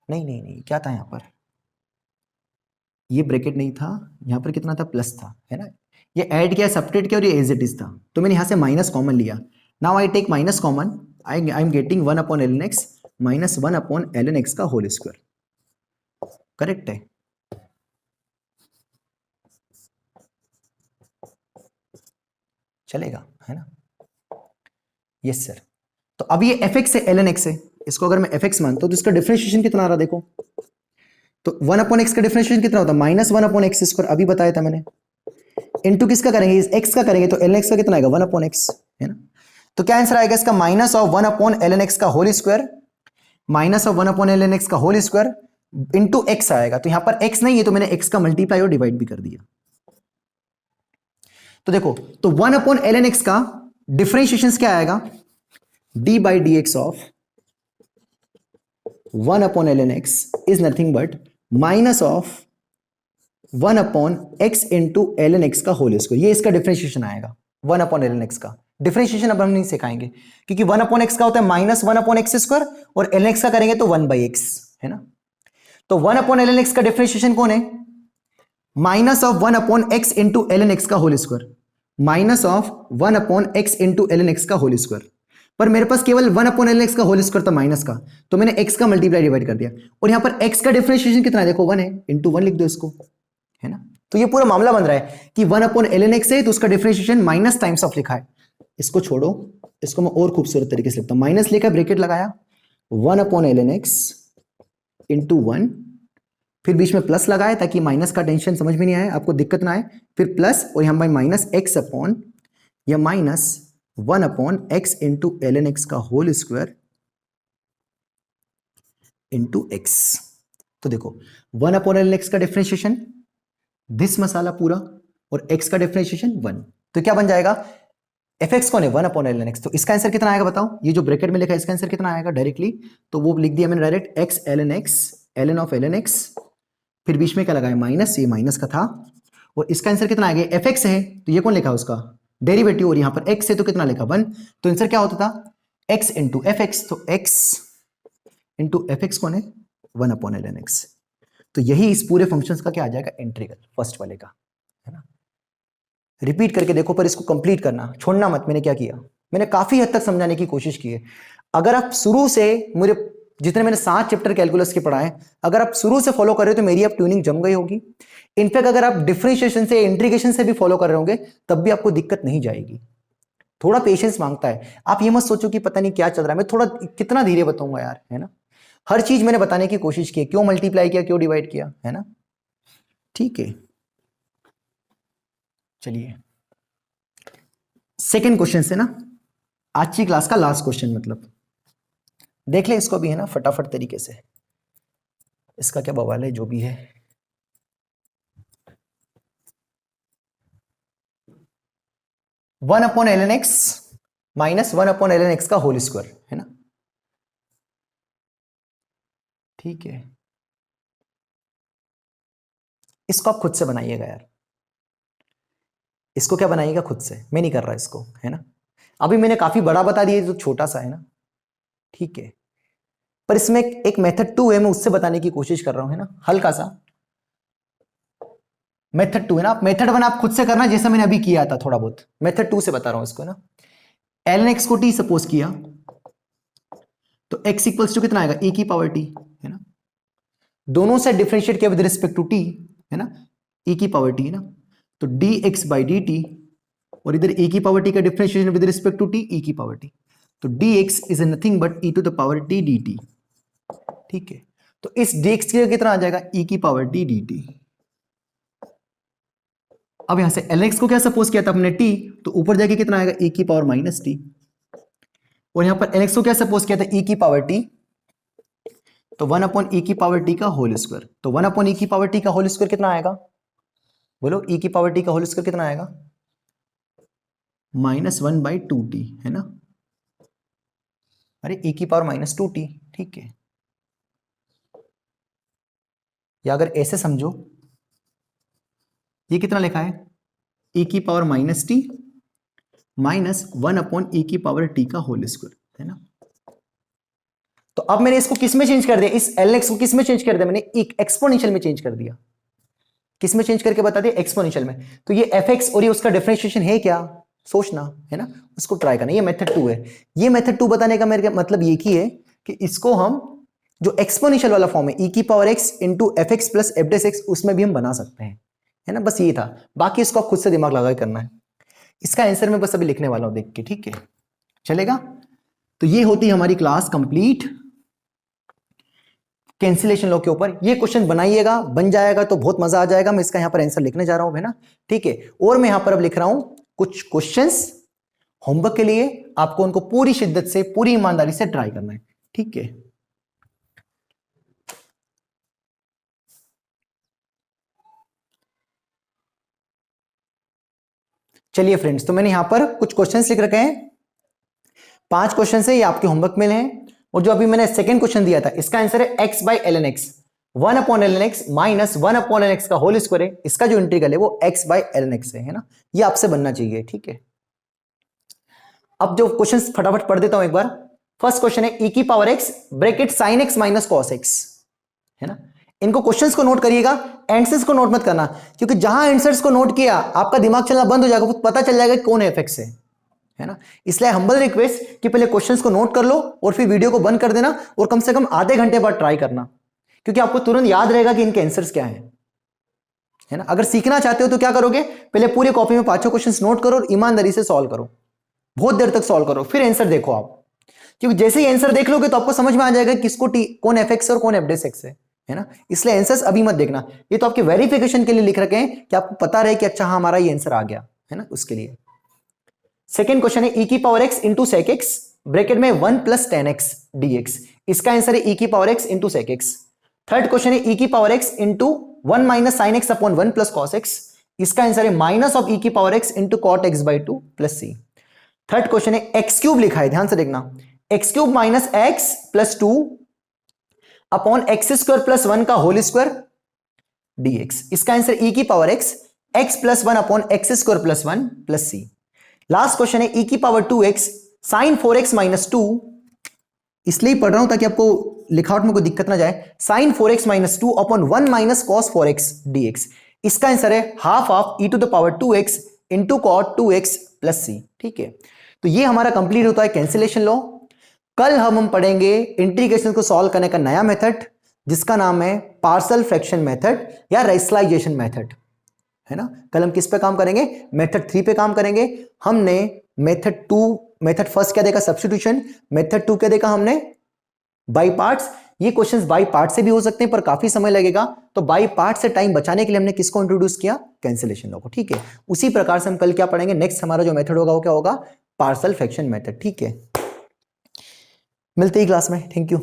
नहीं नहीं नहीं, क्या था यहां पर, ये ब्रैकेट नहीं था, यहां पर कितना था, प्लस था, है ना। ये ऐड किया, सब्ट्रैक्ट किया और ये एज इट इज था, तो मैंने यहां से माइनस कॉमन लिया। Now I take minus common, I am getting 1 upon L N x minus 1 upon L N x का होल स्क्वायर। करेक्ट है। चलेगा, है ना। Yes sir. तो अब ये एफ एक्स है, एल एन एक्स है, इसको अगर मैं एफ एक्स मानता हूं तो इसका डिफरेंशिएशन कितना आ रहा देखो, तो 1 अपॉन एक्स का डिफरेंशिएशन कितना होता है, माइनस 1 अपॉन एक्स स्क्वायर, अभी बताया था मैंने। इनटू किसका करेंगे, इस एक्स का करेंगे, तो एल एक्स का कितना आएगा, 1 अपॉन एक्स, है ना। तो क्या आंसर आएगा इसका, minus of 1 upon L N x का whole square, minus of 1 upon L N x का होल स्क्वायर इंटू एक्स आएगा। तो यहां पर एक्स नहीं है तो मैंने एक्स का मल्टीप्लाई और डिवाइड भी कर दिया। तो देखो, तो 1 अपॉन एल एन एक्स का डिफरेंशिएशन क्या आएगा, d by d x of 1 upon L N x is nothing but minus of 1 upon x into L N x का होल स्क्वायर, ये इसका डिफरेंशिएशन आएगा 1 अपॉन एल एन एक्स का। Differentiation अब हम नहीं सिखाएंगे क्योंकि 1 अपॉन एक्स का होता है माइनस 1 अपॉन एक्स स्क्वायर और एल एन एक्स का करेंगे तो 1 बाई एक्स, है ना। तो 1 अपॉन एल एन एक्स का डिफरेंशिएशन कौन है, minus of 1 upon x into L N x का whole square, minus of 1 upon x into L N x का होल स्क्वायर। पर मेरे पास केवल 1 अपॉन एल एन एक्स का होल स्क्वायर था माइनस का, तो मैंने एक्स का मल्टीप्लाई डिवाइड कर दिया, और यहां पर एक्स का डिफरेंशिएशन कितना है देखो 1 है, इंटू 1 लिख दो इसको, है ना। तो ये पूरा मामला बन रहा है कि 1 अपॉन एल एन एक्स है तो उसका डिफरेंशिएशन माइनस टाइम्स ऑफ लिखा है। इसको छोड़ो, इसको मैं और खूबसूरत तरीके से लिखता हूं, माइनस लेकर ब्रैकेट लगाया 1 upon L N x into 1, फिर बीच में प्लस लगाए ताकि माइनस का टेंशन समझ में नहीं आए, आपको दिक्कत ना आए, फिर प्लस और यहां पर माइनस एक्स अपॉन या minus 1 upon x into L N x का होल स्क्वायर इंटू एक्स। तो देखो 1 अपॉन एल एन एक्स का डिफरेंशिएशन दिस मसाला पूरा और x का डिफरेंशिएशन 1, तो क्या बन जाएगा, एफ एक्स कौन है 1 अपॉन एल एन एक्स, तो इसका आंसर कितना आएगा बताओ, ये जो ब्रैकेट में लिखा है इसका आंसर कितना आएगा डायरेक्टली, तो वो लिख दिया मैंने direct x l N x l n of l N x, फिर बीच में क्या लगाया माइनस, ये माइनस का था, और इसका आंसर कितना आएगा, एफ एक्स है तो ये कौन लिखा उसका डेरिवेटिव, और यहां पर x है तो कितना लिखा 1, तो आंसर क्या होता था x इंटू एफ एक्स, तो x इंटू एफ एक्स कौन है 1 अपॉन एल एन एक्स। तो यही इस पूरे फंक्शंस का क्या आ जाएगा, इंटीग्रल फर्स्ट वाले का, है ना। रिपीट करके देखो पर इसको कंप्लीट करना, छोड़ना मत। मैंने क्या किया, मैंने काफी हद तक समझाने की कोशिश की है। अगर आप शुरू से मुझे जितने मैंने 7 चैप्टर कैलकुलस के पढ़ाए, अगर आप शुरू से फॉलो कर रहे हो तो मेरी अब ट्यूनिंग जम गई होगी। इनफैक्ट अगर आप डिफरेंशिएशन से इंटीग्रेशन से भी फॉलो कर रहे होंगे तब भी आपको दिक्कत नहीं जाएगी। थोड़ा पेशेंस मांगता है, आप ये मत सोचो कि पता नहीं क्या चल रहा है, मैं थोड़ा कितना धीरे बताऊंगा यार, है ना। हर चीज मैंने बताने की कोशिश की, क्यों मल्टीप्लाई किया, क्यों डिवाइड किया, है ना। ठीक है, चलिए सेकेंड क्वेश्चन से ना, आज की क्लास का लास्ट क्वेश्चन, मतलब देख ले इसको भी, है ना, फटाफट तरीके से। इसका क्या बवाल है जो भी है। One upon L N x minus 1 upon L N x का होल स्क्वायर, है ना। ठीक है, इसको आप खुद से बनाइएगा यार, इसको क्या बनाइएगा खुद से, मैं नहीं कर रहा इसको, है ना। अभी मैंने काफी बड़ा बता दिया तो छोटा सा है ना, ठीक है। पर इसमें एक मेथड 2 है, मैं उससे बताने की कोशिश कर रहा हूं, है ना, हल्का सा। मेथड 2 है ना, आप मेथड 1 आप खुद से करना जैसा मैंने अभी किया था थोड़ा बहुत, मेथड 2 से बता रहा हूं इसको ना। एल एन एक्स को टी सपोज किया तो x इक्वल्स टू कितना आएगा, e की पावर t, है ना। दोनों से डिफरेंशिएट किया विद रिस्पेक्ट टू t, है ना, e की पावर t, है ना। तो dx बाई डी टी, और इधर e की पावर t का differentiation with respect to t, e की पावर t, तो dx is nothing but e to the power t dt। ठीक है, तो इस dx के कितना आ जाएगा, e की पावर t dt। अब यहां से lx को क्या सपोज किया था हमने t, तो ऊपर जाके कितना आएगा, e की पावर माइनस t, और यहां पर lx को क्या सपोज किया था, e की पावर t, तो 1 अपॉन e की पावर t का होल स्क्वायर, तो 1 अपॉन e की पावर t का होल स्क्वायर कितना आएगा, बोलो e की पावर t का होल स्क्वायर कितना आएगा, -1/2t, है ना। अरे e की पावर -2t, ठीक है। या अगर ऐसे समझो, ये कितना लिखा है, e की पावर -t माइनस 1/e⁻t का होल स्क्वायर, है ना। तो अब मैंने इसको किस में चेंज कर दिया, इस ln x को किस में चेंज कर दिया, मैंने एक एक्सपोनेंशियल में चेंज कर दिया। किस में चेंज करके बता दिया, एक्सपोनेंशियल में। तो ये fx और ये उसका डिफरेंशिएशन है क्या, सोचना है ना, उसको ट्राई करना। ये मेथड 2 है। ये मेथड 2 बताने का मेरे मतलब ये की है कि इसको हम जो एक्सपोनेंशियल वाला फॉर्म है e⁻x into fx plus f'(x) उसमें भी हम बना सकते हैं, है ना। बस ये था, बाकी इसको आप खुद से दिमाग लगा के करना है। इसका आंसर मैं बस अभी लिखने वाला हूं देख के, ठीक है, चलेगा। तो ये होती है हमारी क्लास कंप्लीट कैंसिलेशन लॉ के ऊपर। ये क्वेश्चन बनाइएगा, बन जाएगा तो बहुत मजा आ जाएगा। मैं इसका यहां पर आंसर लिखने जा रहा हूं, है ना, ठीक है। और मैं यहां पर अब लिख रहा हूं कुछ क्वेश्चंस होमवर्क के लिए, आपको उनको पूरी शिद्दत से पूरी ईमानदारी से ट्राई करना है, ठीक है। चलिए फ्रेंड्स, तो मैंने यहां पर कुछ क्वेश्चंस लिख रखे हैं, 5 क्वेश्चन है, ये आपके होमवर्क में हैं। और जो अभी मैंने सेकंड क्वेश्चन दिया था, इसका आंसर है x/ln x, 1/ln x minus 1/ln x का होल स्क्वायर है। इसका जो इंटीग्रल है वो x/ln x है ना। ये आपसे बनना चाहिए, ठीक है। अब जो क्वेश्चंस फटाफट पढ़ देता हूं एक बार। फर्स्ट क्वेश्चन है e⁻x bracket sin x minus cos x, है ना। इनको क्वेश्चंस को नोट करिएगा, आंसर्स को नोट मत करना, क्योंकि जहां आंसर्स को नोट किया आपका दिमाग चलना बंद हो जाएगा, पता चल जाएगा कि कौन fx है ना। इसलिए हम्बल रिक्वेस्ट कि पहले क्वेश्चंस को नोट कर लो और फिर वीडियो को बंद कर देना, और कम से कम आधे घंटे बाद ट्राई करना, क्योंकि आपको तुरंत याद रहेगा कि इनके आंसर्स क्या है ना। अगर सीखना चाहते हो तो क्या करोगे, पहले पूरी कॉपी में 5 क्वेश्चंस नोट करो और ईमानदारी से सॉल्व करो, बहुत देर तक सॉल्व करो, फिर आंसर देखो आप। क्योंकि जैसे ही आंसर देख लोगे तो आपको समझ में आ जाएगा किसको कौन fx और कौन f'(x) है ना। इसलिए आंसर्स अभी मत देखना, ये तो आपके वेरिफिकेशन के लिए लिख रखे हैं कि आपको पता रहे कि अच्छा हाँ हमारा ये आंसर आ गया, है ना, उसके लिए। सेकेंड क्वेश्चन है e⁻x into sec x bracket में 1 + tan x dx, इसका आंसर है e⁻x into sec x। Third question है e⁻x into 1 - sin x upon 1 + cos x, इसका आंसर है minus of e⁻x into cot x/2 + c। Third question है x³ लिखा है, ध्यान से देखना, x³ minus x + 2 upon x² + 1 का होल स्क्वायर dx, इसका answer e⁻x x + 1 upon x² + 1 + c। Last question है e⁻2x sin 4x - 2, इसलिए पढ़ रहा हूं ताकि आपको लिखावट में कोई दिक्कत ना जाए, sin 4x - 2 upon 1 - cos 4x dx, इसका आंसर है half of e⁻2x into cot 2x + c, ठीक है। तो ये हमारा कंप्लीट होता है कैंसिलेशन लॉ। कल हम पढ़ेंगे इंटीग्रेशन को सॉल्व करने का नया मेथड, जिसका नाम है पार्शियल फ्रैक्शन मेथड या रेशनलाइजेशन मेथड, है ना। कल हम किस पे काम करेंगे, मेथड 3 पे काम करेंगे। हमने मेथड फर्स्ट क्या देखा, सब्स्टिट्यूशन। मेथड 2 क्या देखा हमने, बाई पार्ट्स। ये क्वेश्चंस बाई पार्ट से भी हो सकते हैं पर काफी समय लगेगा, तो बाई पार्ट से टाइम बचाने के लिए हमने किसको इंट्रोड्यूस किया, कैंसिलेशन लॉ को, ठीक है। उसी प्रकार से हम कल क्या पढ़ेंगे, नेक्स्ट हमारा जो मेथड होगा वो क्या होगा, पार्शियल फ्रैक्शन मेथड, ठीक है। मिलते ही क्लास में, थैंक यू।